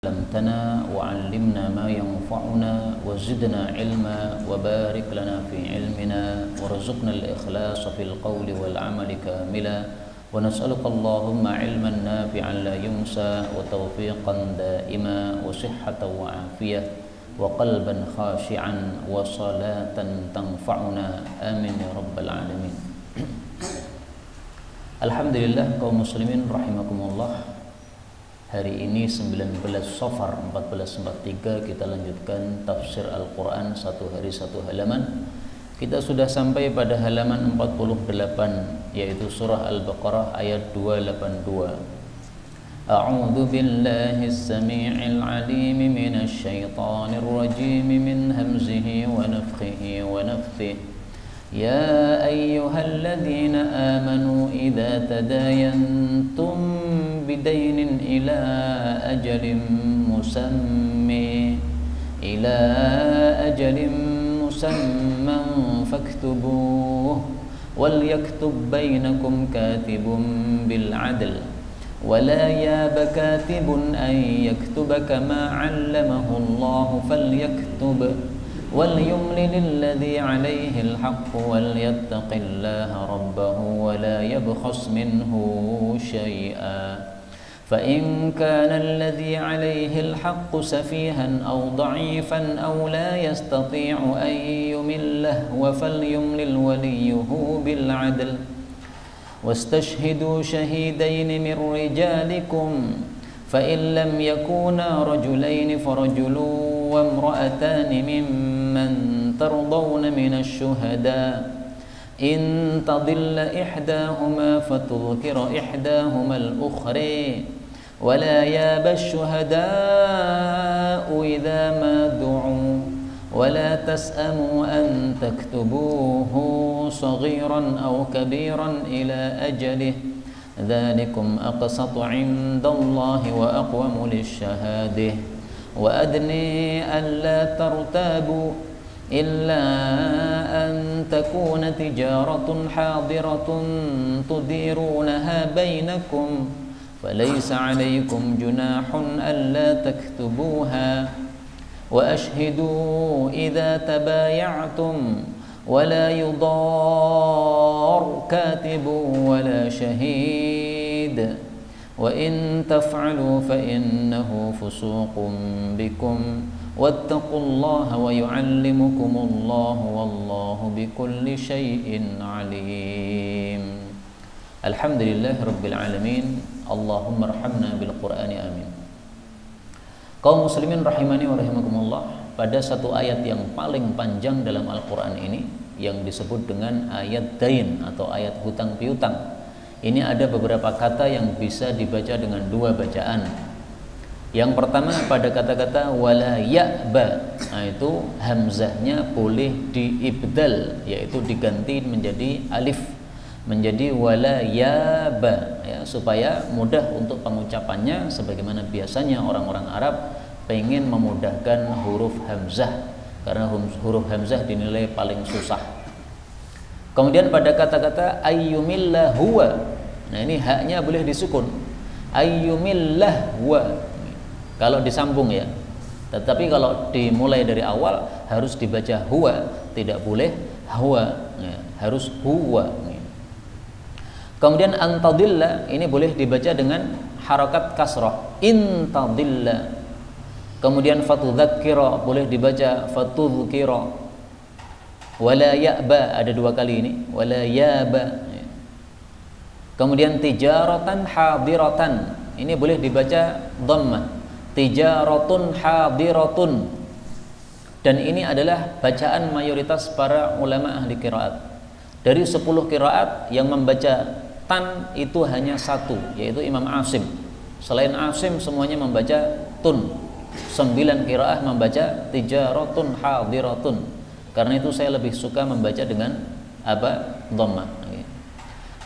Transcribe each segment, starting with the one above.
علمتنا وعلمنا ما ينفعنا وزدنا علما وبارك لنا في علمنا وارزقنا الإخلاص في القول والعمل كاملا ونسألك اللهم علما نافعا لا ينسى وتوفيقا دائما وصحة وعافية وقلبا خاشعا وصلاة تنفعنا آمين يا رب العالمين. Alhamdulillah kaum muslimin rahimakumullah. Hari ini 19 Safar 1443 kita lanjutkan tafsir Al-Quran satu hari satu halaman. Kita sudah sampai pada halaman 48 yaitu surah Al-Baqarah ayat 282. A'udzu billahi as-sami'il 'alim minasy syaithanir rajim min hamzihi wa nafthihi wa nafthihi. Ya ayyuhalladzina amanu idza tadayantum bidaynin ila ajalin musamman faktubuh wal yaktub bainakum katibun bil 'adl wala yaba katibun an yaktuba kama 'allamahu Allah falyaktub وَلْيُمْلِلِ الَّذِي عَلَيْهِ الْحَقُّ وَلْيَتَّقِ اللَّهَ رَبَّهُ وَلَا يَبْخَسْ مِنْهُ شَيْئًا فَإِنْ كَانَ الَّذِي عَلَيْهِ الْحَقُّ سَفِيهًا أَوْ ضَعِيفًا أَوْ لَا يَسْتَطِيعُ أَنْ يُمِلَّهُ فَلْيُمْلِلْ وَلِيُّهُ بِالْعَدْلِ وَاسْتَشْهِدُوا شَهِيدَيْنِ مِنْ رِجَالِكُمْ فَإِنْ لَمْ يَكُونَا رَجُلَيْنِ فَرَجُلٌ وَامْرَأَتَانِ مِمَّنْ تَرْضَوْنَ مِنَ الشُّهَدَاءِ إِنْ تَضِلَّ إِحْدَاهُمَا فَتُذْكِرَ إِحْدَاهُمَا الْأُخْرَى وَلَا يَأْبَ الشُّهَدَاءُ إِذَا مَا دُعُوا وَلَا تَسْأَمُوا أَنْ تَكْتُبُوهُ صَغِيرًا أَوْ كَبِيرًا إِلَى أَجَلِهِ ذَلِكُمْ أَقْسَطُ عِنْدَ اللَّهِ وَأَقْوَمُ لِلشَّهَادَةِ وَأَدْنَى أَلَّا تَرْتَابُوا إِلَّا أَنْ تَكُونَ تِجَارَةٌ حَاضِرَةٌ تُدِيرُونَهَا بَيْنَكُمْ فَلَيْسَ عَلَيْكُمْ جُنَاحٌ أَلَّا تَكْتُبُوهَا وَأَشْهِدُوا إِذَا تَبَايَعْتُمْ وَلَا يُضَارَّ كَاتِبٌ وَلَا شَهِيدٌ وَإِن تَفْعَلُوا فَإِنَّهُ فُسُوقٌ بِكُمْ وَاتَّقُوا اللَّهَ وَيُعَلِّمُكُمُ اللَّهُ وَاللَّهُ بِكُلِّ شَيْءٍ عَلِيمٌ. Alhamdulillah Rabbil Alamin. Allahumma arhamna bil Qur'ani amin. Kaum muslimin rahimani wa rahimakumullah. Pada satu ayat yang paling panjang dalam Al-Quran ini yang disebut dengan ayat dain atau ayat hutang piutang, ini ada beberapa kata yang bisa dibaca dengan dua bacaan. Yang pertama pada kata-kata wala ya'ba, nah itu hamzahnya boleh diibdal, yaitu diganti menjadi alif, menjadi wala ya'ba ya, supaya mudah untuk pengucapannya sebagaimana biasanya orang-orang Arab pengen memudahkan huruf hamzah karena huruf hamzah dinilai paling susah. Kemudian pada kata-kata ayyumillah huwa, nah ini haknya boleh disukun, ayyumillah huwa kalau disambung ya, tetapi kalau dimulai dari awal harus dibaca huwa, tidak boleh huwa ya, harus huwa. Kemudian antadilla ini boleh dibaca dengan harakat kasrah, intadilla. Kemudian fatudzakkira boleh dibaca fatudhkira. Wala ya'ba ada dua kali ini, wala ya'ba. Kemudian tijaratan hadiratan ini boleh dibaca dhammah, tijaratun hadiratun. Dan ini adalah bacaan mayoritas para ulama ahli qiraat. Dari 10 qiraat yang membaca tan itu hanya satu, yaitu Imam Asim. Selain Asim semuanya membaca tun. 9 qiraah membaca tijaratun hadiratun. Karena itu saya lebih suka membaca dengan apa? Dhammah.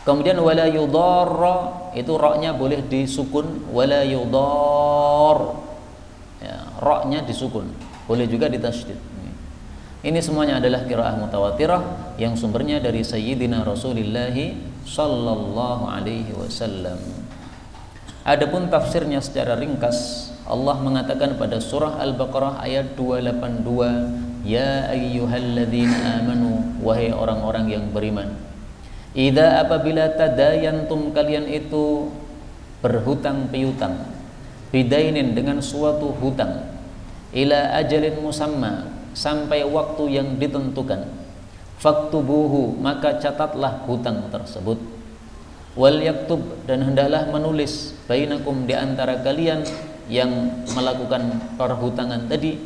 Kemudian wala yudarra itu ra-nya boleh disukun, wala yudar. Ya, ra-nya disukun. Boleh juga ditasydid. Ini semuanya adalah qiraah mutawatirah yang sumbernya dari Sayyidina Rasulullah sallallahu alaihi wasallam. Adapun tafsirnya secara ringkas Allah mengatakan pada surah Al-Baqarah ayat 282, ya ayyuhalladzina amanu, wahai orang-orang yang beriman, idza apabila tadayantum, kalian itu berhutang piutang, bidainin dengan suatu hutang, ila ajalin musamma, sampai waktu yang ditentukan, faktubuhu, maka catatlah hutang tersebut, wal yaktub, dan hendaklah menulis, bainakum, di antara kalian yang melakukan perhutangan tadi,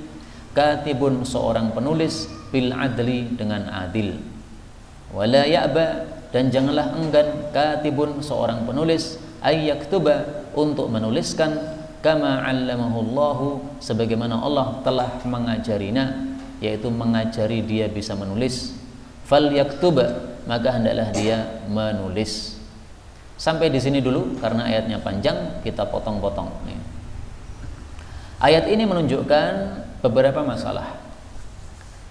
katibun, seorang penulis, bil adli, dengan adil, wala ya'ba, dan janganlah enggan, katibun, seorang penulis, ay yaktuba, untuk menuliskan, kama 'allamahullahu, sebagaimana Allah telah mengajarinya, yaitu mengajari dia bisa menulis, fal yaktuba, maka hendaklah dia menulis. Sampai di sini dulu karena ayatnya panjang, kita potong-potong. Ayat ini menunjukkan beberapa masalah.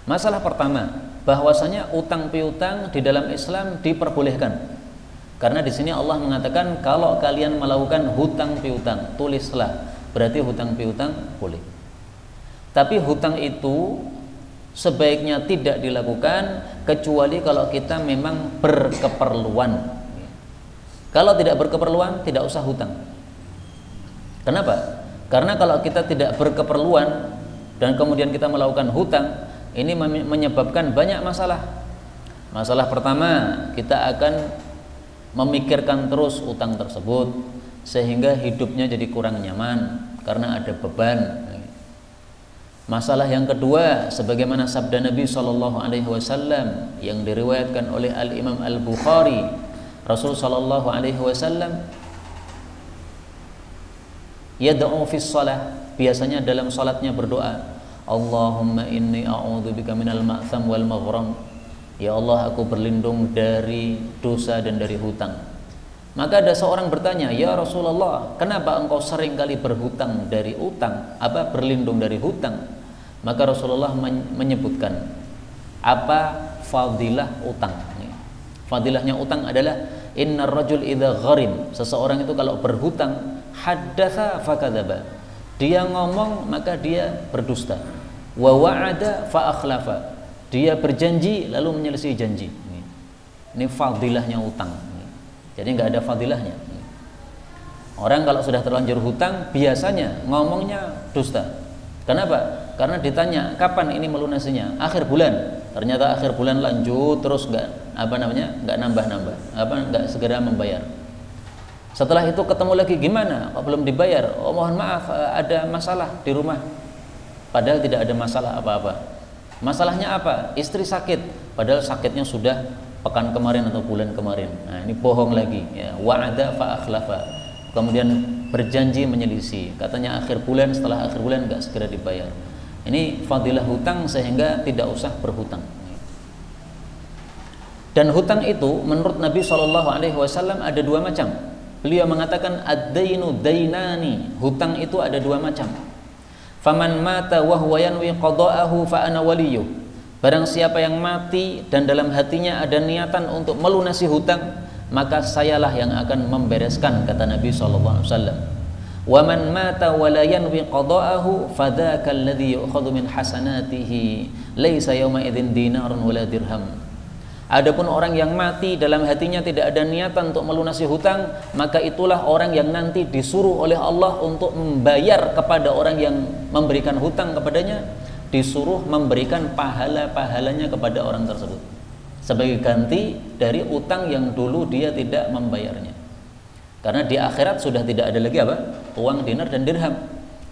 Masalah pertama, bahwasanya utang piutang di dalam Islam diperbolehkan. Karena di sini Allah mengatakan kalau kalian melakukan hutang piutang, tulislah, berarti hutang piutang boleh. Tapi hutang itu sebaiknya tidak dilakukan kecuali kalau kita memang berkeperluan. Kalau tidak berkeperluan, tidak usah hutang. Kenapa? Karena kalau kita tidak berkeperluan dan kemudian kita melakukan hutang, ini menyebabkan banyak masalah. Masalah pertama, kita akan memikirkan terus utang tersebut sehingga hidupnya jadi kurang nyaman karena ada beban. Masalah yang kedua, sebagaimana sabda Nabi SAW yang diriwayatkan oleh Al-Imam Al-Bukhari, Rasul SAW yad'u fis shalah, biasanya dalam salatnya berdoa, Allahumma inni a'udzubika minal ma'tham wal maghram, ya Allah, aku berlindung dari dosa dan dari hutang. Maka ada seorang bertanya, ya Rasulullah, kenapa engkau sering kali berhutang dari utang, berlindung dari hutang? Maka Rasulullah menyebutkan apa fadilah utang. Fadilahnya utang adalah innar rajul idza gharim, seseorang itu kalau berhutang, haddatsa fakadzaba, dia ngomong maka dia berdusta, wa wa'ada fa akhlafa, dia berjanji lalu menyelesaikan janji. Ini fadilahnya utang. Jadi nggak ada fadilahnya. Orang kalau sudah terlanjur hutang biasanya ngomongnya dusta. Kenapa? Karena ditanya kapan ini melunasinya, akhir bulan. Ternyata akhir bulan lanjut terus nggak nambah-nambah, nggak segera membayar. Setelah itu ketemu lagi, gimana? Kok belum dibayar? Oh mohon maaf, ada masalah di rumah. Padahal tidak ada masalah apa-apa. Masalahnya apa? Istri sakit, padahal sakitnya sudah pekan kemarin atau bulan kemarin. Nah, ini bohong lagi, ya. Wa'ada fa akhlafa. Kemudian berjanji menyelisih, katanya akhir bulan, setelah akhir bulan nggak segera dibayar. Ini fadilah hutang sehingga tidak usah berhutang. Dan hutang itu menurut Nabi SAW ada dua macam. Beliau mengatakan ad-dainu dainani, hutang itu ada dua macam. Faman mata wa huwa yanwi qada'ahu fa ana waliyuh. Barang siapa yang mati dan dalam hatinya ada niatan untuk melunasi hutang, maka sayalah yang akan membereskan, kata Nabi SAW. Wa man mata wa la yanwi qada'ahu fadzaka alladhi yu'khadhu min hasanatihi laisa yawma idzin dinarun wala dirham. Adapun orang yang mati dalam hatinya tidak ada niatan untuk melunasi hutang, maka itulah orang yang nanti disuruh oleh Allah untuk membayar kepada orang yang memberikan hutang kepadanya, disuruh memberikan pahala-pahalanya kepada orang tersebut sebagai ganti dari utang yang dulu dia tidak membayarnya. Karena di akhirat sudah tidak ada lagi uang dinar dan dirham.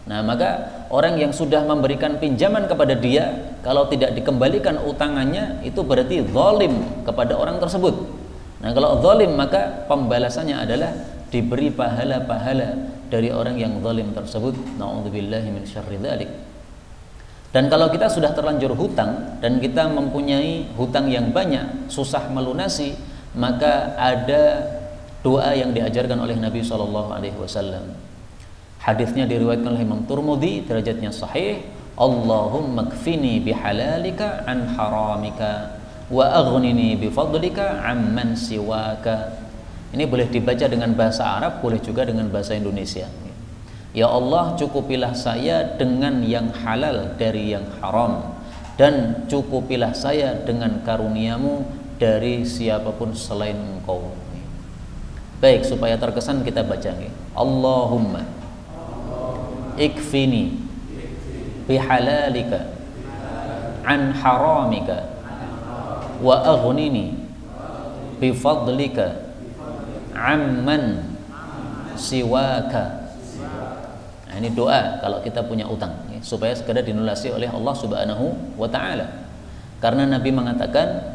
Nah, maka orang yang sudah memberikan pinjaman kepada dia, kalau tidak dikembalikan utangannya, itu berarti zalim kepada orang tersebut. Nah, kalau zalim, maka pembalasannya adalah diberi pahala-pahala dari orang yang zalim tersebut. Na'udzubillahi min syarri dzalik. Dan kalau kita sudah terlanjur hutang dan kita mempunyai hutang yang banyak, susah melunasi, maka ada doa yang diajarkan oleh Nabi SAW. Hadisnya diriwayatkan oleh Imam Tirmidzi, derajatnya sahih. Allahumma kfini bihalalika an haramika wa aghnini bifadlika amman siwaka. Ini boleh dibaca dengan bahasa Arab, boleh juga dengan bahasa Indonesia. Ya Allah, cukupilah saya dengan yang halal dari yang haram, dan cukupilah saya dengan karuniamu dari siapapun selain engkau. Baik, supaya terkesan kita baca nih. Allahumma ikfini bihalalika an haramika wa aghnini bifadlika amman siwaka. Nah, ini doa kalau kita punya utang ya, supaya segera dilunasi oleh Allah Subhanahu wa taala. Karena Nabi mengatakan,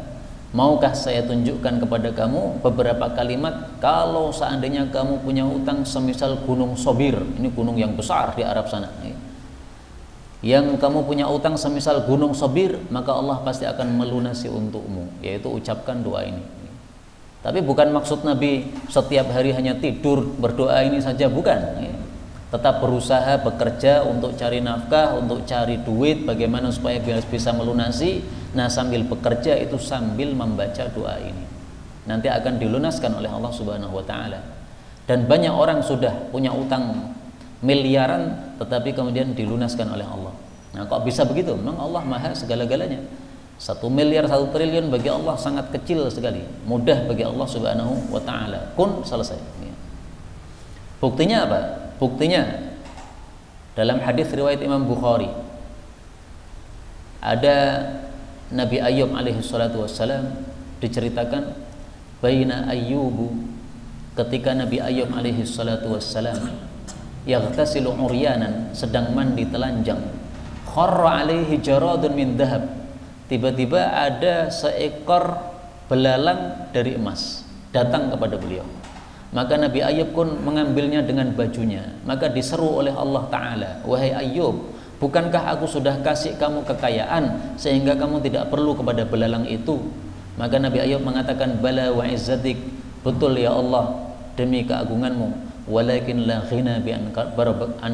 maukah saya tunjukkan kepada kamu beberapa kalimat kalau seandainya kamu punya utang semisal gunung Sobir, ini gunung yang besar di Arab sana ya. Yang kamu punya utang semisal gunung Sobir, maka Allah pasti akan melunasi untukmu, yaitu ucapkan doa ini. Tapi bukan maksud Nabi setiap hari hanya tidur berdoa ini saja, bukan ya. Tetap berusaha bekerja untuk cari nafkah, untuk cari duit, bagaimana supaya bisa melunasi. Nah, sambil bekerja itu sambil membaca doa ini, nanti akan dilunaskan oleh Allah Subhanahu wa taala. Dan banyak orang sudah punya utang miliaran tetapi kemudian dilunaskan oleh Allah. Nah, kok bisa begitu? Memang Allah maha segala-galanya. 1 miliar 1 triliun bagi Allah sangat kecil sekali, mudah bagi Allah Subhanahu wa taala. Kun, selesai. Buktinya apa? Buktinya dalam hadis riwayat Imam Bukhari, ada Nabi Ayyub alaihi salatu wassalam, diceritakan baina Ayyubu, ketika Nabi Ayyub alaihi salatu wassalam yaghtasilu uryanan, sedang mandi telanjang, kharra alaihi jaradun min dhahab, tiba-tiba ada seekor belalang dari emas datang kepada beliau. Maka Nabi Ayyub pun mengambilnya dengan bajunya. Maka diseru oleh Allah Ta'ala, wahai Ayyub, bukankah aku sudah kasih kamu kekayaan sehingga kamu tidak perlu kepada belalang itu? Maka Nabi Ayyub mengatakan, bala wa izzatik, betul ya Allah, demi keagunganmu, walakin la ghina bi an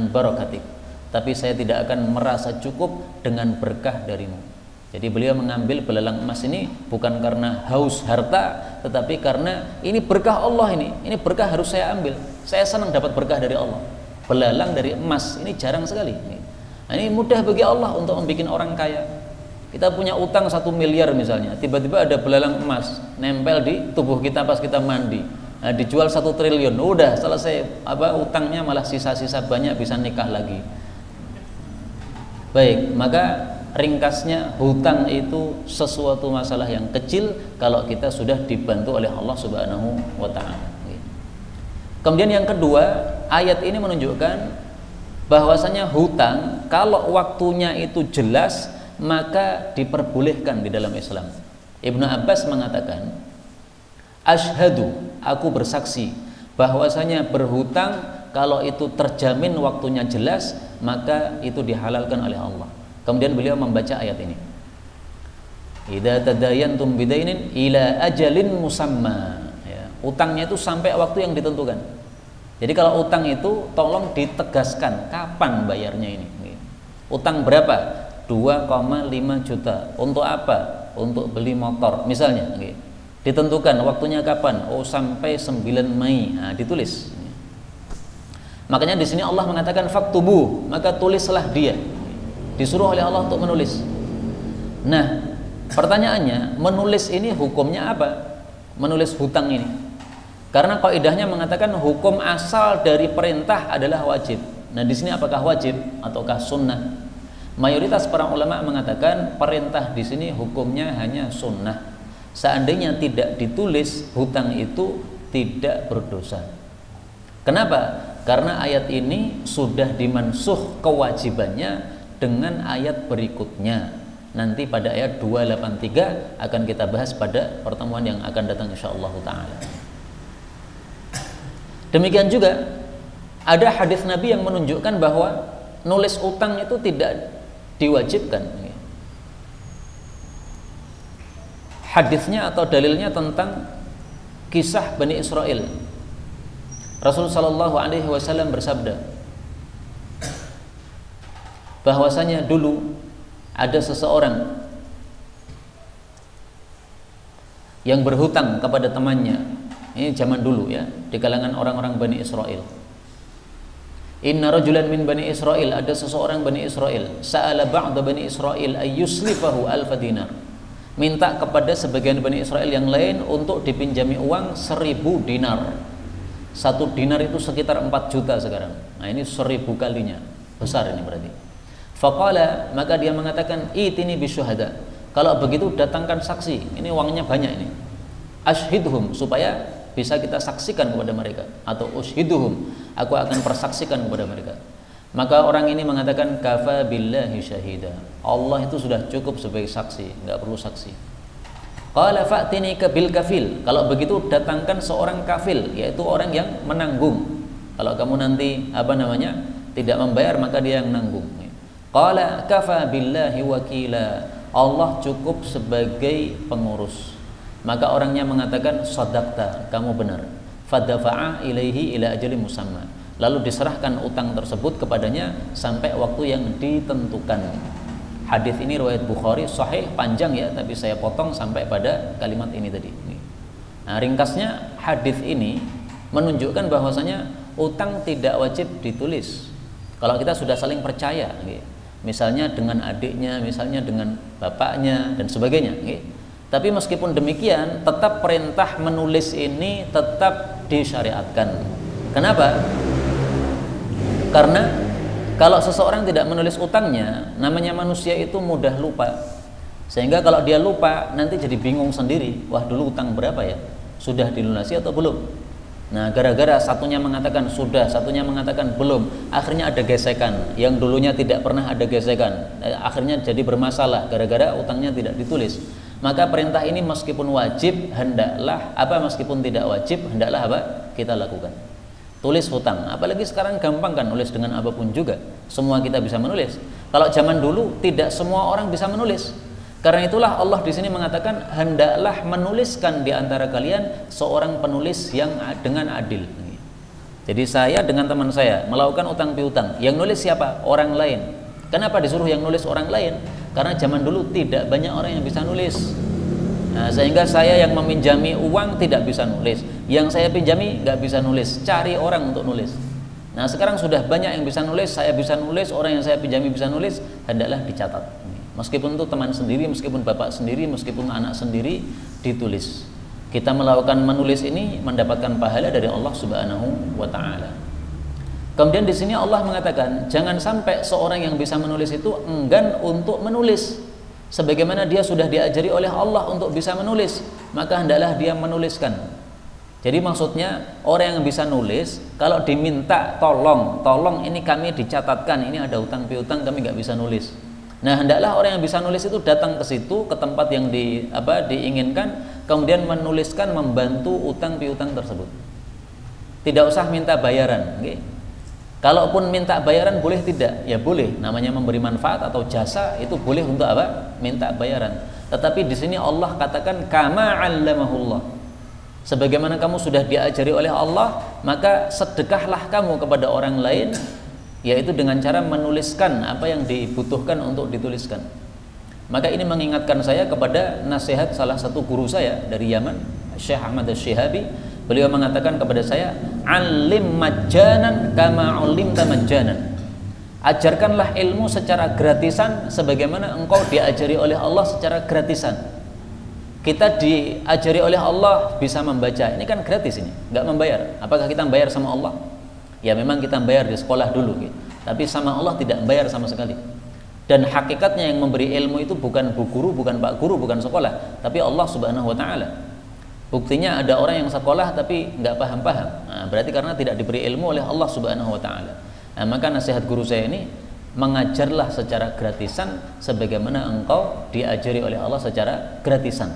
barakatik, tapi saya tidak akan merasa cukup dengan berkah darimu. Jadi beliau mengambil belalang emas ini bukan karena haus harta, tetapi karena ini berkah Allah, ini berkah harus saya ambil. Saya senang dapat berkah dari Allah. Belalang dari emas ini jarang sekali. Nah, ini mudah bagi Allah untuk membuat orang kaya. Kita punya utang 1 miliar misalnya, tiba-tiba ada belalang emas nempel di tubuh kita pas kita mandi. Nah, dijual 1 triliun, udah selesai, utangnya malah sisa-sisa banyak, bisa nikah lagi. Baik, maka ringkasnya, hutang itu sesuatu masalah yang kecil kalau kita sudah dibantu oleh Allah Subhanahu wa taala. Kemudian yang kedua, ayat ini menunjukkan bahwasanya hutang kalau waktunya itu jelas maka diperbolehkan di dalam Islam. Ibnu Abbas mengatakan, asyhadu, aku bersaksi bahwasanya berhutang kalau itu terjamin waktunya jelas maka itu dihalalkan oleh Allah. Kemudian beliau membaca ayat ini, idza tadayantum bidainin ila ajalin musamma ya, utangnya itu sampai waktu yang ditentukan. Jadi kalau utang itu tolong ditegaskan kapan bayarnya ini. Utang berapa? 2,5 juta. Untuk apa? Untuk beli motor misalnya. Ditentukan waktunya kapan? Oh, sampai 9 Mei. Nah, ditulis. Makanya di sini Allah mengatakan faktubu, maka tulislah dia. Disuruh oleh Allah untuk menulis. Nah, pertanyaannya, menulis ini hukumnya apa? Menulis hutang ini. Karena kaidahnya mengatakan hukum asal dari perintah adalah wajib. Nah, di sini apakah wajib ataukah sunnah? Mayoritas para ulama mengatakan perintah di sini hukumnya hanya sunnah. Seandainya tidak ditulis, hutang itu tidak berdosa. Kenapa? Karena ayat ini sudah dimansuh kewajibannya dengan ayat berikutnya. Nanti pada ayat 283 akan kita bahas pada pertemuan yang akan datang insyaallah taala. Demikian juga ada hadis Nabi yang menunjukkan bahwa nulis utang itu tidak diwajibkan. Hadisnya atau dalilnya tentang kisah Bani Israel. Rasul sallallahu alaihi wasallam bersabda bahwasanya dulu ada seseorang yang berhutang kepada temannya. Ini zaman dulu ya, di kalangan orang-orang Bani Israel. Inna rajulan min Bani Israel, ada seseorang Bani Israel, sa'ala ba'da Bani Israel ayyuslifahu alfa dinar, minta kepada sebagian Bani Israel yang lain untuk dipinjami uang 1000 dinar. 1 dinar itu sekitar 4 juta sekarang. Nah ini 1000 kalinya, besar ini berarti. Faqala, maka dia mengatakan, itini bisyuhada, kalau begitu datangkan saksi, ini uangnya banyak ini. Ashhidhum, supaya bisa kita saksikan kepada mereka, atau ushhiduhum, aku akan persaksikan kepada mereka. Maka orang ini mengatakan, kafa billahi syahida, Allah itu sudah cukup sebagai saksi, nggak perlu saksi. Qala fa'tini bil kafil, kalau begitu datangkan seorang kafil, yaitu orang yang menanggung. Kalau kamu nanti tidak membayar, maka dia yang nanggung. Qala kafa billahi wakila, Allah cukup sebagai pengurus. Maka orangnya mengatakan, sadaqta, kamu benar. Fadafa'a ilaihi ila ajali musamma, lalu diserahkan utang tersebut kepadanya sampai waktu yang ditentukan. Hadis ini riwayat Bukhari, sahih, panjang ya, tapi saya potong sampai pada kalimat ini tadi. Nah, ringkasnya hadis ini menunjukkan bahwasanya utang tidak wajib ditulis. Kalau kita sudah saling percaya, misalnya dengan adiknya, misalnya dengan bapaknya dan sebagainya. Tapi meskipun demikian, tetap perintah menulis ini tetap disyariatkan. Kenapa? Karena kalau seseorang tidak menulis utangnya, namanya manusia itu mudah lupa. Sehingga kalau dia lupa, nanti jadi bingung sendiri. Wah, dulu utang berapa ya? Sudah dilunasi atau belum? Nah, gara-gara satunya mengatakan sudah, satunya mengatakan belum, akhirnya ada gesekan. Yang dulunya tidak pernah ada gesekan, akhirnya jadi bermasalah gara-gara utangnya tidak ditulis. Maka perintah ini meskipun wajib, meskipun tidak wajib, hendaklah kita lakukan. Tulis hutang, apalagi sekarang gampang kan, nulis dengan apapun juga. Semua kita bisa menulis. Kalau zaman dulu tidak semua orang bisa menulis. Karena itulah Allah di sini mengatakan, hendaklah menuliskan di antara kalian seorang penulis yang dengan adil. Jadi saya dengan teman saya melakukan utang piutang, yang nulis siapa? Orang lain. Kenapa disuruh yang nulis orang lain? Karena zaman dulu tidak banyak orang yang bisa nulis. Nah, sehingga saya yang meminjami uang tidak bisa nulis, yang saya pinjami nggak bisa nulis, cari orang untuk nulis. Nah, sekarang sudah banyak yang bisa nulis, saya bisa nulis, orang yang saya pinjami bisa nulis, hendaklah dicatat. Meskipun itu teman sendiri, meskipun bapak sendiri, meskipun anak sendiri, ditulis. Kita melakukan menulis ini mendapatkan pahala dari Allah Subhanahu wa Ta'ala. Kemudian di sini Allah mengatakan, jangan sampai seorang yang bisa menulis itu enggan untuk menulis. Sebagaimana dia sudah diajari oleh Allah untuk bisa menulis, maka hendaklah dia menuliskan. Jadi maksudnya orang yang bisa nulis, kalau diminta tolong ini kami dicatatkan, ini ada utang piutang, kami nggak bisa nulis. Nah, hendaklah orang yang bisa nulis itu datang ke situ, ke tempat yang diinginkan, kemudian menuliskan, membantu utang piutang tersebut. Tidak usah minta bayaran. Kalaupun minta bayaran boleh tidak? Ya boleh, namanya memberi manfaat atau jasa itu boleh untuk minta bayaran. Tetapi di sini Allah katakan kama 'allamahullah. Sebagaimana kamu sudah diajari oleh Allah, maka sedekahlah kamu kepada orang lain, yaitu dengan cara menuliskan apa yang dibutuhkan untuk dituliskan. Maka ini mengingatkan saya kepada nasihat salah satu guru saya dari Yaman, Syekh Ahmad Asy-Syihabi. Beliau mengatakan kepada saya, "Alim majjanan kama 'ullimta majjanan." Ajarkanlah ilmu secara gratisan sebagaimana engkau diajari oleh Allah secara gratisan. Kita diajari oleh Allah bisa membaca, ini kan gratis ini, nggak membayar. Apakah kita membayar sama Allah? Ya memang kita membayar di sekolah dulu, tapi sama Allah tidak membayar sama sekali. Dan hakikatnya yang memberi ilmu itu bukan bu guru, bukan pak guru, bukan sekolah, tapi Allah Subhanahu wa Ta'ala. Buktinya ada orang yang sekolah tapi nggak paham-paham. Nah, berarti karena tidak diberi ilmu oleh Allah Subhanahu wa Ta'ala. Nah, maka nasihat guru saya ini, mengajarlah secara gratisan sebagaimana engkau diajari oleh Allah secara gratisan.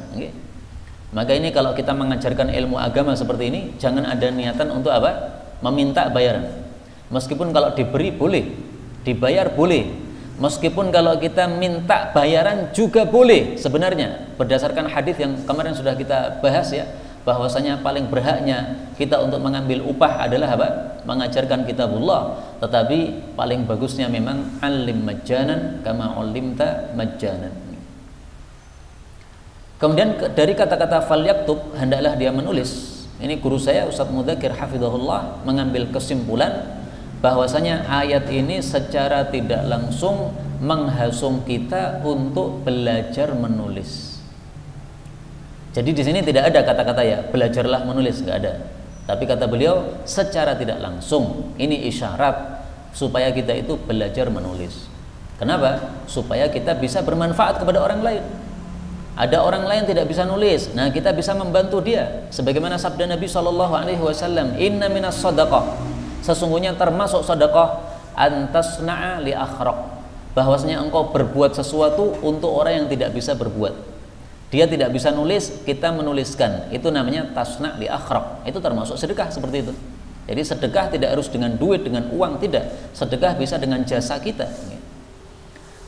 Maka ini kalau kita mengajarkan ilmu agama seperti ini, jangan ada niatan untuk meminta bayaran. Meskipun kalau diberi boleh, dibayar boleh. Meskipun kalau kita minta bayaran juga boleh sebenarnya, berdasarkan hadis yang kemarin sudah kita bahas ya, bahwasanya paling berhaknya kita untuk mengambil upah adalah mengajarkan kitabullah. Tetapi paling bagusnya memang alim majjanan kama 'ullimta majjanan. Kemudian dari kata-kata falyaktub, hendaklah dia menulis. Ini guru saya Ustaz Mudzakir hafizahullah mengambil kesimpulan bahwasanya ayat ini secara tidak langsung menghasung kita untuk belajar menulis. Jadi di sini tidak ada kata-kata ya belajarlah menulis, nggak ada. Tapi kata beliau secara tidak langsung ini isyarat supaya kita itu belajar menulis. Kenapa? Supaya kita bisa bermanfaat kepada orang lain. Ada orang lain tidak bisa nulis, nah kita bisa membantu dia. Sebagaimana sabda Nabi SAW, Inna minas sadaqah, sesungguhnya termasuk sedekah antasna'a li akhraq, bahwasanya engkau berbuat sesuatu untuk orang yang tidak bisa berbuat. Dia tidak bisa nulis, kita menuliskan. Itu namanya tasna' li akhraq. Itu termasuk sedekah seperti itu. Jadi sedekah tidak harus dengan duit, dengan uang, tidak. Sedekah bisa dengan jasa kita.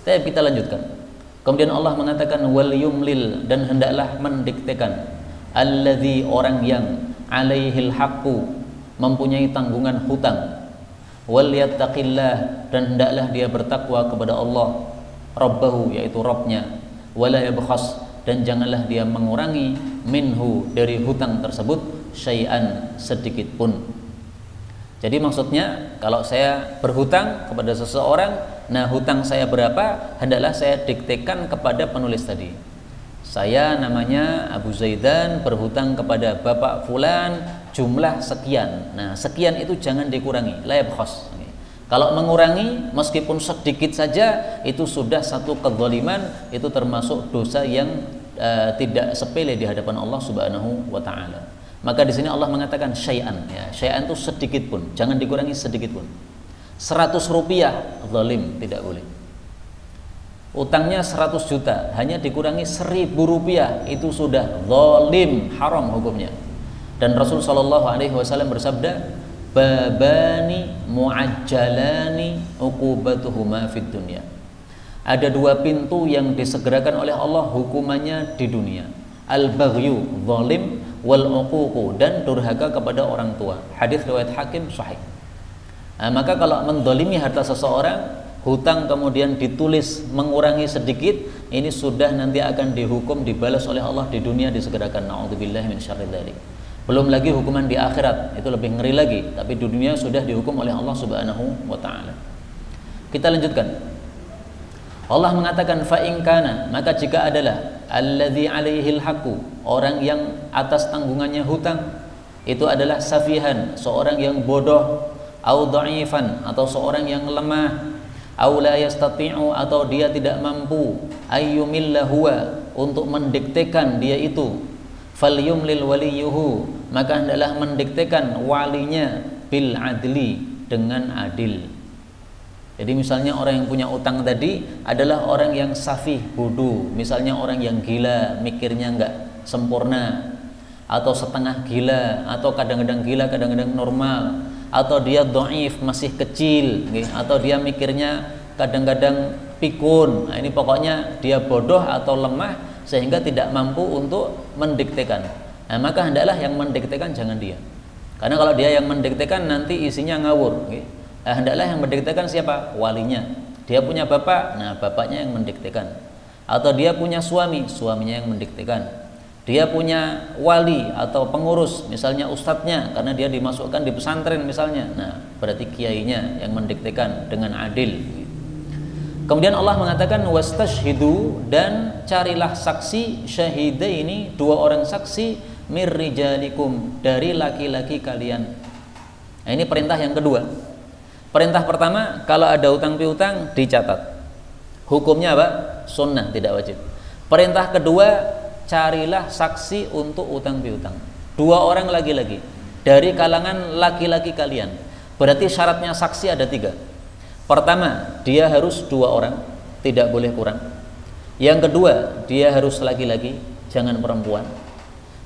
Tapi kita lanjutkan. Kemudian Allah mengatakan wal yumlil, dan hendaklah mendiktekan alladzi, orang yang alaihil haqqu, mempunyai tanggungan hutang, wal yattaqillah, dan hendaklah dia bertakwa kepada Allah rabbahu, yaitu Rabbnya, wala yabkhas, dan janganlah dia mengurangi minhu, dari hutang tersebut, syai'an, sedikit pun. Jadi maksudnya kalau saya berhutang kepada seseorang, nah hutang saya berapa, hendaklah saya diktekan kepada penulis tadi. Saya namanya Abu Zaidan berhutang kepada Bapak Fulan jumlah sekian. Nah sekian itu jangan dikurangi, la yabkhas. Kalau mengurangi meskipun sedikit saja itu sudah satu kezaliman, itu termasuk dosa yang tidak sepele di hadapan Allah Subhanahu wa taala. Maka di sini Allah mengatakan syai'an, ya. Syai'an itu sedikit pun, jangan dikurangi sedikit pun. 100 rupiah zalim, tidak boleh. Utangnya 100 juta, hanya dikurangi 1000 rupiah, itu sudah zalim, haram hukumnya. Dan Rasul SAW bersabda, babani mu'ajjalani uqubatuhuma fid dunya. Ada dua pintu yang disegerakan oleh Allah hukumannya di dunia. Al-baghyu, zalim, wal uququ, dan durhaka kepada orang tua. Hadis riwayat Hakim sahih. Nah, maka kalau mendolimi harta seseorang, hutang kemudian ditulis mengurangi sedikit, ini sudah nanti akan dihukum, dibalas oleh Allah di dunia, disegerakan. Na'udzubillahi min syarri dzalik. Belum lagi hukuman di akhirat, itu lebih ngeri lagi. Tapi di dunia sudah dihukum oleh Allah Subhanahu wa taala. Kita lanjutkan. Allah mengatakan fa in kana, maka jika adalah alladzi alaihil haqqu, orang yang atas tanggungannya hutang itu adalah safihan, seorang yang bodoh, au dha'ifan, atau seorang yang lemah, au la yastati'u, atau dia tidak mampu, ayyumilla huwa, untuk mendiktekan dia itu, falyumlil waliyuhu, maka hendaklah mendiktekan walinya, bil adli, dengan adil. Jadi misalnya orang yang punya utang tadi adalah orang yang safih, bodoh, misalnya orang yang gila, mikirnya enggak sempurna, atau setengah gila, atau kadang-kadang gila, kadang-kadang normal, atau dia dhaif, masih kecil, atau dia mikirnya kadang-kadang pikun. Nah, ini pokoknya dia bodoh atau lemah sehingga tidak mampu untuk mendiktekan. Nah, maka hendaklah yang mendiktekan jangan dia. Karena kalau dia yang mendiktekan nanti isinya ngawur. Nah, hendaklah yang mendiktekan siapa? Walinya. Dia punya bapak, nah bapaknya yang mendiktekan. Atau dia punya suami, suaminya yang mendiktekan. Dia punya wali atau pengurus, misalnya ustadznya, karena dia dimasukkan di pesantren misalnya. Nah, berarti kiainya yang mendiktekan dengan adil. Kemudian Allah mengatakan wastashhidu, dan carilah saksi, syahidaini, dua orang saksi, mirrijalikum, dari laki-laki kalian. Nah, ini perintah yang kedua. Perintah pertama, kalau ada utang piutang dicatat. Hukumnya apa? Sunnah, tidak wajib. Perintah kedua, carilah saksi untuk utang piutang. Dua orang lagi-lagi dari kalangan laki-laki kalian. Berarti syaratnya saksi ada 3. Pertama, dia harus 2 orang, tidak boleh kurang. Yang kedua, dia harus laki-laki, jangan perempuan.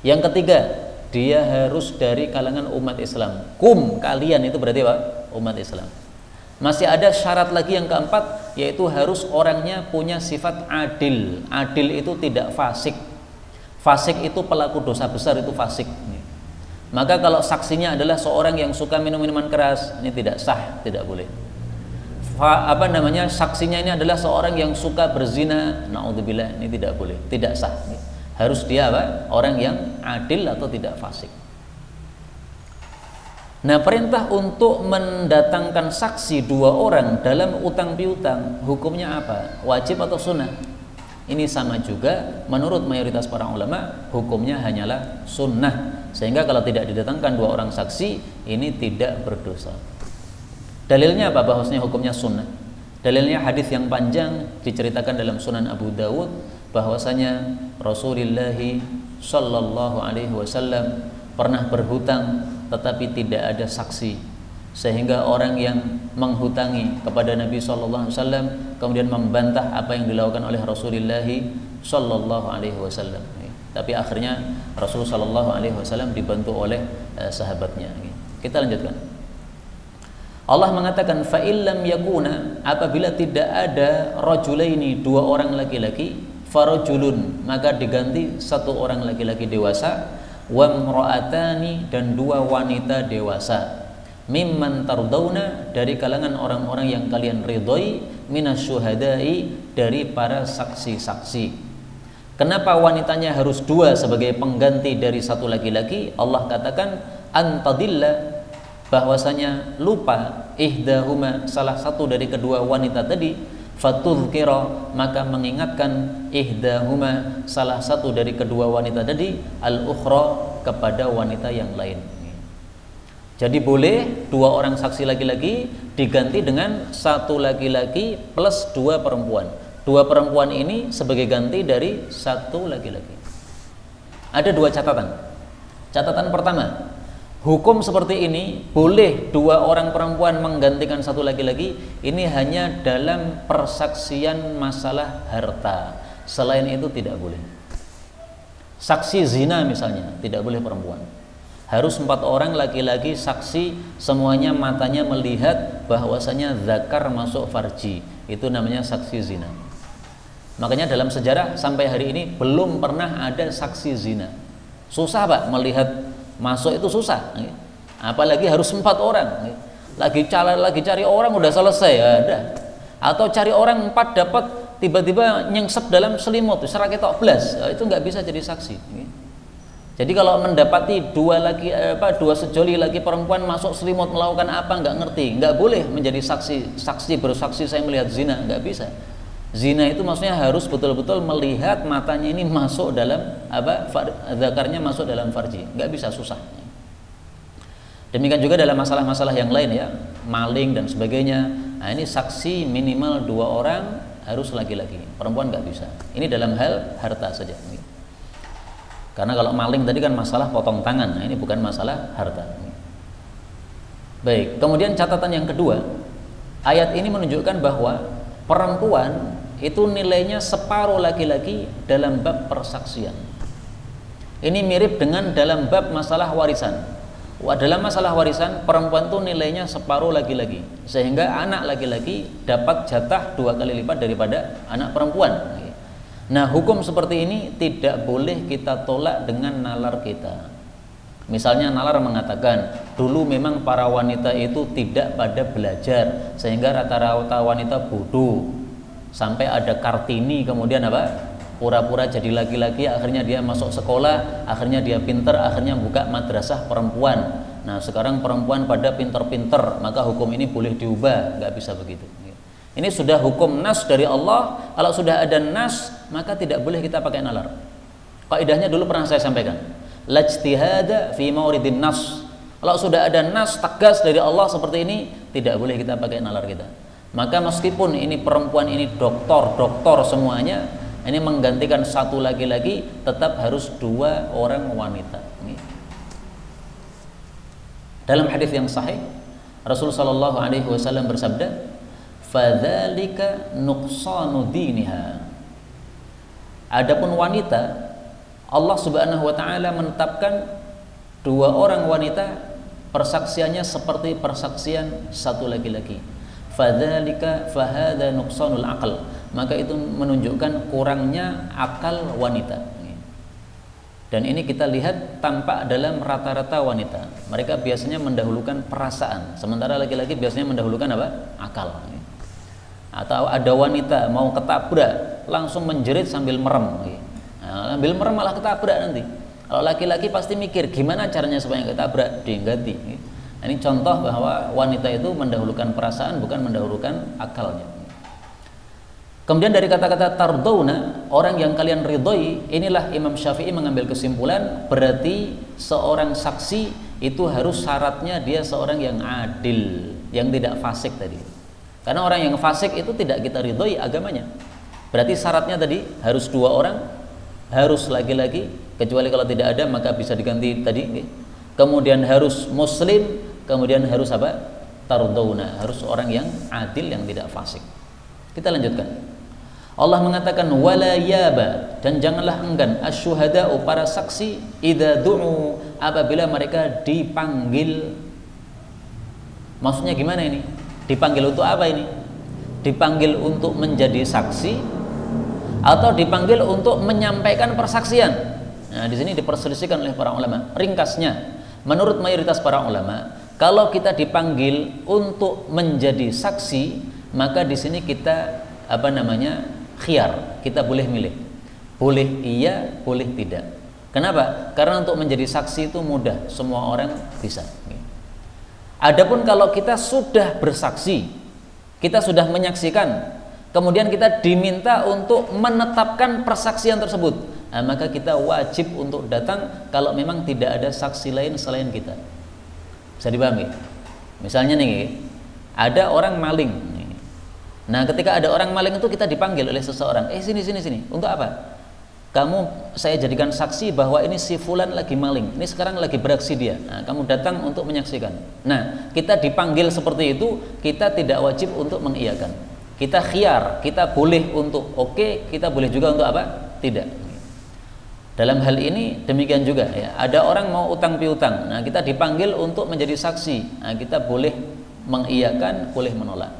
Yang ketiga, dia harus dari kalangan umat Islam. Kalian itu berarti apa? Umat Islam. Masih ada syarat lagi yang keempat, yaitu harus orangnya punya sifat adil. Adil itu tidak fasik. Fasik itu pelaku dosa besar, itu fasik. Maka kalau saksinya adalah seorang yang suka minum minuman keras, ini tidak sah, tidak boleh. Saksinya ini adalah seorang yang suka berzina, naudzubillah, ini tidak boleh, tidak sah. Harus dia apa? Orang yang adil atau tidak fasik. Nah, perintah untuk mendatangkan saksi 2 orang dalam utang piutang hukumnya apa? Wajib atau sunnah? Ini sama juga menurut mayoritas para ulama, hukumnya hanyalah sunnah. Sehingga kalau tidak didatangkan 2 orang saksi, ini tidak berdosa. Dalilnya apa bahwasanya hukumnya sunnah? Dalilnya hadis yang panjang diceritakan dalam Sunan Abu Dawud bahwasanya Rasulullah Shallallahu Alaihi Wasallam pernah berhutang tetapi tidak ada saksi, sehingga orang yang menghutangi kepada Nabi Shallallahu Alaihi Wasallam kemudian membantah apa yang dilakukan oleh Rasulullah Shallallahu Alaihi Wasallam. Tapi akhirnya Rasul Shallallahu Alaihi Wasallam dibantu oleh sahabatnya. Kita lanjutkan. Allah mengatakan fa illam yakuna, apabila tidak ada rajulaini 2 orang laki-laki, farajulun, maka diganti 1 orang laki-laki dewasa, wa imra'atani, dan 2 wanita dewasa, mimman tardawna, dari kalangan orang-orang yang kalian ridhoi, minasyuhada'i, dari para saksi-saksi. Kenapa wanitanya harus 2 sebagai pengganti dari 1 laki-laki? Allah katakan antadilla, bahwasanya lupa ihdahuma, salah satu dari kedua wanita tadi, fatudhkira, maka mengingatkan ihdahuma, salah satu dari kedua wanita tadi, al-ukhra, kepada wanita yang lain. Jadi boleh 2 orang saksi laki-laki diganti dengan 1 laki-laki plus 2 perempuan. 2 perempuan ini sebagai ganti dari 1 laki-laki. Ada 2 catatan. Catatan pertama, hukum seperti ini boleh 2 orang perempuan menggantikan 1 laki-laki, ini hanya dalam persaksian masalah harta. Selain itu tidak boleh. Saksi zina misalnya tidak boleh perempuan. Harus 4 orang laki-laki saksi, semuanya matanya melihat bahwasanya zakar masuk farji. Itu namanya saksi zina. Makanya dalam sejarah sampai hari ini belum pernah ada saksi zina. Susah Pak melihat masuk itu, susah. Apalagi harus 4 orang. Lagi cari orang udah selesai, ada. Atau cari orang 4 dapat, tiba-tiba nyengsep dalam selimut, serak ketok blas, itu nggak bisa jadi saksi. Jadi kalau mendapati 2 sejoli laki perempuan masuk selimut melakukan apa nggak ngerti, nggak boleh menjadi saksi bersaksi saya melihat zina, nggak bisa. Zina itu maksudnya harus betul-betul melihat matanya ini masuk dalam zakarnya masuk dalam farji, nggak bisa, susah. Demikian juga dalam masalah-masalah yang lain ya, maling dan sebagainya. Nah, ini saksi minimal 2 orang, harus laki-laki, perempuan nggak bisa. Ini dalam hal harta saja. Karena kalau maling tadi kan masalah potong tangan, nah ini bukan masalah harta. Baik, kemudian catatan yang kedua, ayat ini menunjukkan bahwa perempuan itu nilainya separuh laki-laki dalam bab persaksian. Ini mirip dengan dalam bab masalah warisan. Dalam masalah warisan, perempuan itu nilainya separuh laki-laki, sehingga anak laki-laki dapat jatah 2 kali lipat daripada anak perempuan. Nah, hukum seperti ini tidak boleh kita tolak dengan nalar kita. Misalnya nalar mengatakan dulu memang para wanita itu tidak pada belajar, sehingga rata-rata wanita bodoh, sampai ada Kartini kemudian pura-pura jadi laki-laki, akhirnya dia masuk sekolah, akhirnya dia pinter, akhirnya buka madrasah perempuan. Nah, sekarang perempuan pada pinter-pinter, maka hukum ini boleh diubah, nggak bisa begitu. Ini sudah hukum nas dari Allah. Kalau sudah ada nas, maka tidak boleh kita pakai nalar. Kaidahnya dulu pernah saya sampaikan, la ijtihada fi mauridin nas. Kalau sudah ada nas tegas dari Allah seperti ini, tidak boleh kita pakai nalar kita. Maka meskipun ini perempuan ini doktor semuanya, ini menggantikan 1 laki-laki, tetap harus 2 orang wanita. Dalam hadis yang sahih, Rasulullah Shallallahu Alaihi Wasallam bersabda, fadzalika nuqsanu diniha. Adapun wanita, Allah Subhanahu wa taala menetapkan 2 orang wanita persaksiannya seperti persaksian 1 laki-laki. Fadzalika fahadza nuqsanul aql. Maka itu menunjukkan kurangnya akal wanita. Dan ini kita lihat tampak dalam rata-rata wanita. Mereka biasanya mendahulukan perasaan, sementara laki-laki biasanya mendahulukan akal. Atau ada wanita mau ketabrak langsung menjerit sambil merem. Nah, sambil merem malah ketabrak nanti. Kalau laki-laki pasti mikir gimana caranya supaya ketabrak, diganti. Ini contoh bahwa wanita itu mendahulukan perasaan, bukan mendahulukan akalnya. Kemudian dari kata-kata tardawna, orang yang kalian ridhoi, inilah Imam Syafi'i mengambil kesimpulan berarti seorang saksi itu harus syaratnya dia seorang yang adil, yang tidak fasik tadi. Karena orang yang fasik itu tidak kita ridhoi agamanya. Berarti syaratnya tadi harus 2 orang, harus laki-laki, kecuali kalau tidak ada maka bisa diganti tadi. Kemudian harus muslim, kemudian harus apa? Tardawna, harus orang yang adil, yang tidak fasik. Kita lanjutkan. Allah mengatakan wala yaba, dan janganlah enggan asyuhada'u, para saksi, idza du'u, apabila mereka dipanggil. Maksudnya gimana ini? Dipanggil untuk apa ini? Dipanggil untuk menjadi saksi atau dipanggil untuk menyampaikan persaksian? Nah, di sini diperselisihkan oleh para ulama. Ringkasnya, menurut mayoritas para ulama, kalau kita dipanggil untuk menjadi saksi, maka di sini kita khiyar, kita boleh milih, boleh iya, boleh tidak. Kenapa? Karena untuk menjadi saksi itu mudah, semua orang bisa. Adapun kalau kita sudah bersaksi, kita sudah menyaksikan, kemudian kita diminta untuk menetapkan persaksian tersebut, nah, maka kita wajib untuk datang kalau memang tidak ada saksi lain selain kita. Bisa dipahami? Misalnya nih, ada orang maling. Nah, ketika ada orang maling itu kita dipanggil oleh seseorang, sini. Untuk apa? Saya jadikan saksi bahwa ini si fulan lagi maling, ini sekarang lagi beraksi dia. Nah, kamu datang untuk menyaksikan. Nah, kita dipanggil seperti itu, kita tidak wajib untuk mengiyakan. Kita khiyar, kita boleh untuk oke, kita boleh juga untuk apa? Tidak. Dalam hal ini demikian juga ya. Ada orang mau utang piutang. Nah, kita dipanggil untuk menjadi saksi. Nah, kita boleh mengiyakan, boleh menolak.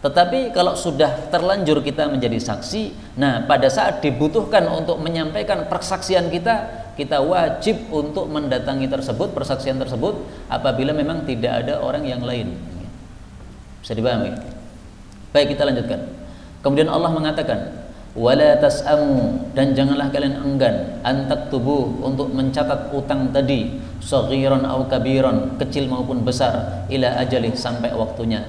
Tetapi kalau sudah terlanjur kita menjadi saksi, nah pada saat dibutuhkan untuk menyampaikan persaksian kita, kita wajib untuk mendatangi persaksian tersebut apabila memang tidak ada orang yang lain. Bisa dipahami? Baik, kita lanjutkan. Kemudian Allah mengatakan, wala tas'amu, dan janganlah kalian enggan antaktubuh, untuk mencatat utang tadi, saghiran au kabiran, kecil maupun besar, ila ajalih, sampai waktunya.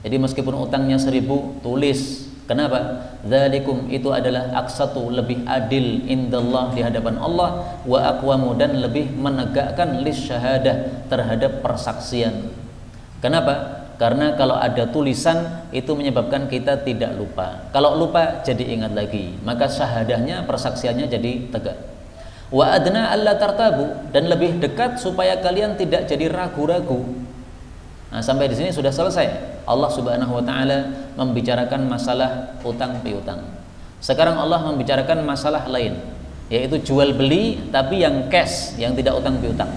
Jadi meskipun utangnya 1000, tulis. Kenapa? Dzalikum, itu adalah aqsatu, lebih adil, indallah, di hadapan Allah, wa aqwamu, dan lebih menegakkan lisyahadah, terhadap persaksian. Kenapa? Karena kalau ada tulisan itu menyebabkan kita tidak lupa. Kalau lupa jadi ingat lagi, maka syahadahnya, persaksiannya jadi tegak. Wa adna alla tartabu, dan lebih dekat supaya kalian tidak jadi ragu-ragu. Nah, sampai di sini sudah selesai. Allah Subhanahu wa taala membicarakan masalah utang piutang. Sekarang Allah membicarakan masalah lain, yaitu jual beli tapi yang cash, yang tidak utang piutang.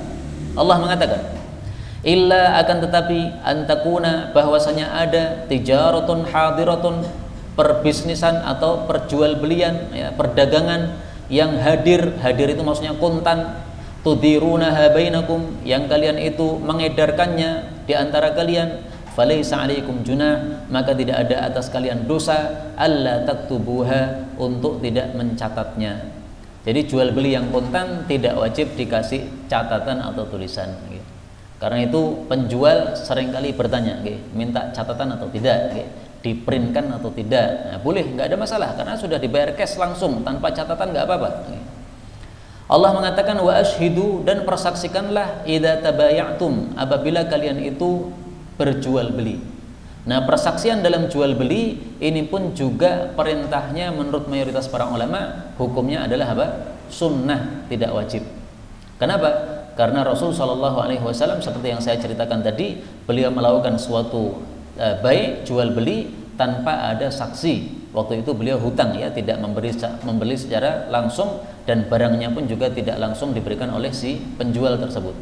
Allah mengatakan, illa, akan tetapi, antakuna, bahwasanya ada, tijaratun hadiratun, perbisnisan atau perjualbelian ya, perdagangan yang hadir itu maksudnya kontan, tudirunaha bainakum, yang kalian itu mengedarkannya di antara kalian, falaisa alaikum junah, maka tidak ada atas kalian dosa, alla taktubuha, untuk tidak mencatatnya. Jadi jual beli yang kontan tidak wajib dikasih catatan atau tulisan gitu. Karena itu penjual seringkali bertanya, minta catatan atau tidak, diprintkan atau tidak. Nah, boleh, nggak ada masalah, karena sudah dibayar cash langsung tanpa catatan, nggak apa-apa. Allah mengatakan wa ashhidu, dan persaksikanlah, idza tabayatum, apabila kalian itu berjual beli. Nah, persaksian dalam jual beli ini pun juga perintahnya menurut mayoritas para ulama, hukumnya adalah apa? Sunnah, tidak wajib. Kenapa? Karena Rasul Shallallahu Alaihi Wasallam seperti yang saya ceritakan tadi, beliau melakukan suatu baik jual beli tanpa ada saksi. Waktu itu beliau hutang ya, tidak membeli secara langsung, dan barangnya pun juga tidak langsung diberikan oleh si penjual tersebut.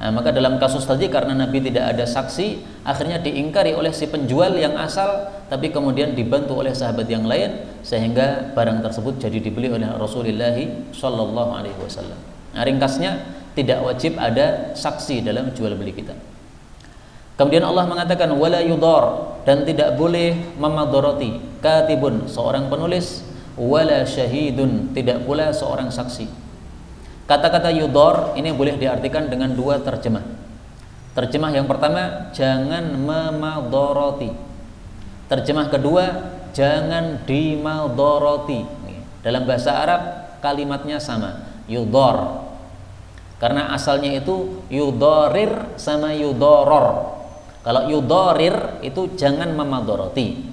Nah, maka dalam kasus tadi karena Nabi tidak ada saksi, akhirnya diingkari oleh si penjual yang asal, tapi kemudian dibantu oleh sahabat yang lain, sehingga barang tersebut jadi dibeli oleh Rasulullah Shallallahu Alaihi Wasallam. Nah, ringkasnya, tidak wajib ada saksi dalam jual beli kita. Kemudian Allah mengatakan wala yudhar, dan tidak boleh memadharati, katibun, seorang penulis, wala syahidun, tidak pula seorang saksi. Kata-kata yudhar ini boleh diartikan dengan dua terjemah. Terjemah yang pertama, jangan memadoroti. Terjemah kedua, jangan dimadoroti. Dalam bahasa Arab kalimatnya sama, yudor. Karena asalnya itu yudorir sama yudoror. Kalau yudorir itu jangan memadoroti.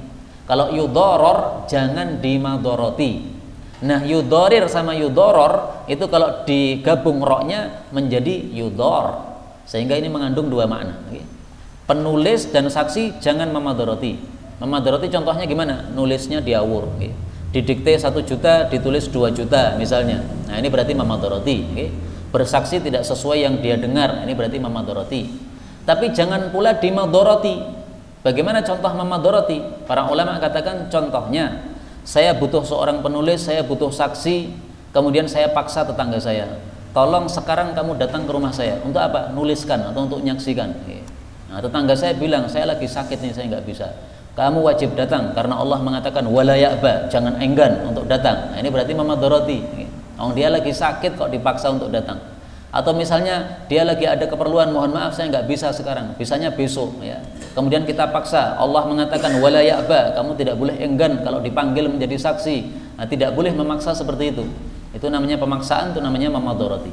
Kalau yudoror jangan dimadoroti. Nah, yudorir sama yudoror itu kalau digabung roknya menjadi yudor, sehingga ini mengandung dua makna. Penulis dan saksi jangan memadoroti. Memadoroti contohnya gimana? Nulisnya diawur. Didikte 1 juta ditulis 2 juta misalnya. Nah, ini berarti memadoroti. Bersaksi tidak sesuai yang dia dengar, ini berarti memadoroti. Tapi jangan pula dimadoroti. Bagaimana contoh memadoroti? Para ulama katakan contohnya, saya butuh seorang penulis, saya butuh saksi, kemudian saya paksa tetangga saya, tolong sekarang kamu datang ke rumah saya. Untuk apa? Nuliskan atau untuk menyaksikan. Nah, tetangga saya bilang, saya lagi sakit nih, saya nggak bisa. Kamu wajib datang karena Allah mengatakan wala ya'ba, jangan enggan untuk datang. Nah, ini berarti memadoroti. Dia lagi sakit kok dipaksa untuk datang. Atau misalnya dia lagi ada keperluan, mohon maaf saya nggak bisa sekarang, bisanya besok ya. Kemudian kita paksa, Allah mengatakan wala ya'ba, kamu tidak boleh enggan kalau dipanggil menjadi saksi. Nah, tidak boleh memaksa seperti itu. Itu namanya pemaksaan, itu namanya memadoroti.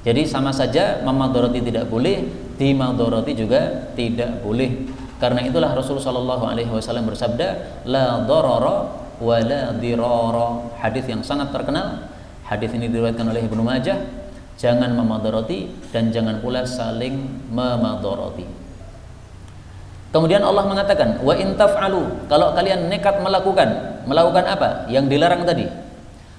Jadi sama saja memadoroti tidak boleh, dimadoroti juga tidak boleh. Karena itulah Rasulullah SAW bersabda, la darara wa la dirara. Hadis yang sangat terkenal. Hadis ini diriwayatkan oleh Ibnu Majah. Jangan memadoroti dan jangan pula saling memadoroti. Kemudian Allah mengatakan, wa in taf'alu, kalau kalian nekat melakukan apa? Yang dilarang tadi.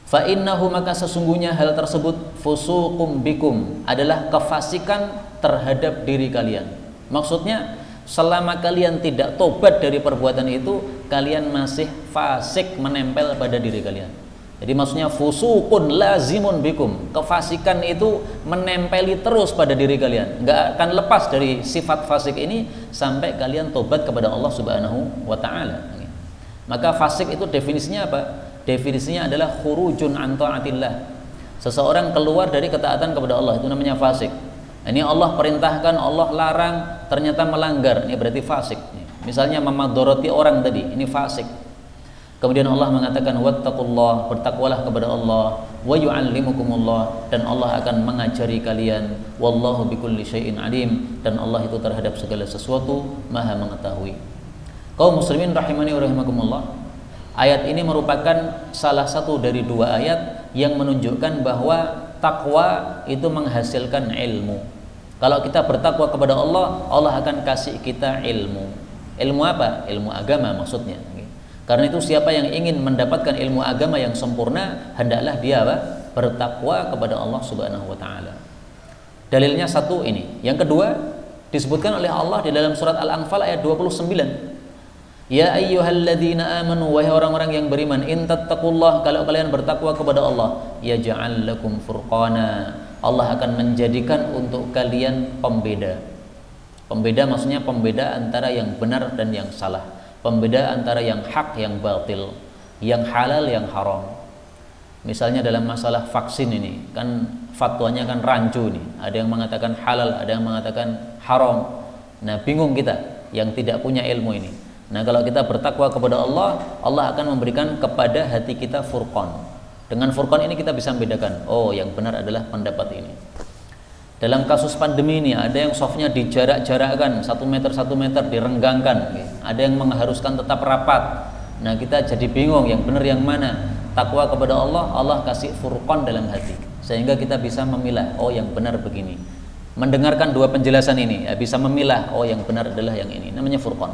Fa innahu, maka sesungguhnya hal tersebut fusuqum bikum, adalah kefasikan terhadap diri kalian. Maksudnya, selama kalian tidak tobat dari perbuatan itu, kalian masih fasik menempel pada diri kalian. Jadi maksudnya fusuqun lazimun bikum, kefasikan itu menempeli terus pada diri kalian, nggak akan lepas dari sifat fasik ini sampai kalian tobat kepada Allah Subhanahu wa ta'ala. Maka fasik itu definisinya apa? Definisinya adalah khurujun an ta'atillah, seseorang keluar dari ketaatan kepada Allah, itu namanya fasik. Ini Allah perintahkan, Allah larang, ternyata melanggar, ini berarti fasik. Misalnya memadoroti orang tadi, ini fasik. Kemudian Allah mengatakan wattaqullah, bertakwalah kepada Allah, wa yu'allimukumullah, dan Allah akan mengajari kalian, wallahu bikulli syai'in alim, dan Allah itu terhadap segala sesuatu maha mengetahui. Kaum muslimin rahimani wa rahimakumullah, ayat ini merupakan salah satu dari dua ayat yang menunjukkan bahwa takwa itu menghasilkan ilmu. Kalau kita bertakwa kepada Allah, Allah akan kasih kita ilmu. Ilmu apa? Ilmu agama maksudnya. Karena itu siapa yang ingin mendapatkan ilmu agama yang sempurna, hendaklah dia bertakwa kepada Allah Subhanahu wa ta'ala. Dalilnya satu ini. Yang kedua, disebutkan oleh Allah di dalam surat Al-Anfal ayat 29. Ya ayyuhalladzina amanu, wahai orang-orang yang beriman, in tattaqullah, kalau kalian bertakwa kepada Allah, yaj'al lakum furqana, Allah akan menjadikan untuk kalian pembeda. Pembeda maksudnya pembeda antara yang benar dan yang salah. Pembeda antara yang hak, yang batil, yang halal, yang haram. Misalnya dalam masalah vaksin ini, kan fatwanya kan rancu nih. Ada yang mengatakan halal, ada yang mengatakan haram. Nah, bingung kita yang tidak punya ilmu ini. Nah, kalau kita bertakwa kepada Allah, Allah akan memberikan kepada hati kita furqan. Dengan furqan ini kita bisa membedakan, oh yang benar adalah pendapat ini. Dalam kasus pandemi ini ada yang softnya dijarak-jarakkan 1 meter 1 meter, direnggangkan. Ada yang mengharuskan tetap rapat. Nah, kita jadi bingung yang benar yang mana. Takwa kepada Allah, Allah kasih furqan dalam hati, sehingga kita bisa memilah, oh yang benar begini. Mendengarkan dua penjelasan ini, ya, bisa memilah, oh yang benar adalah yang ini. Namanya furqan.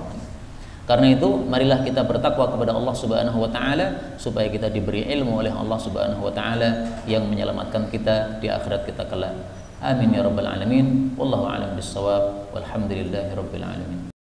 Karena itu marilah kita bertakwa kepada Allah Subhanahu wa ta'ala, supaya kita diberi ilmu oleh Allah Subhanahu wa ta'ala yang menyelamatkan kita di akhirat kita kelak. Amin ya rabbal alamin. Wallahu a'lam bissawab. Walhamdulillahi rabbil alamin.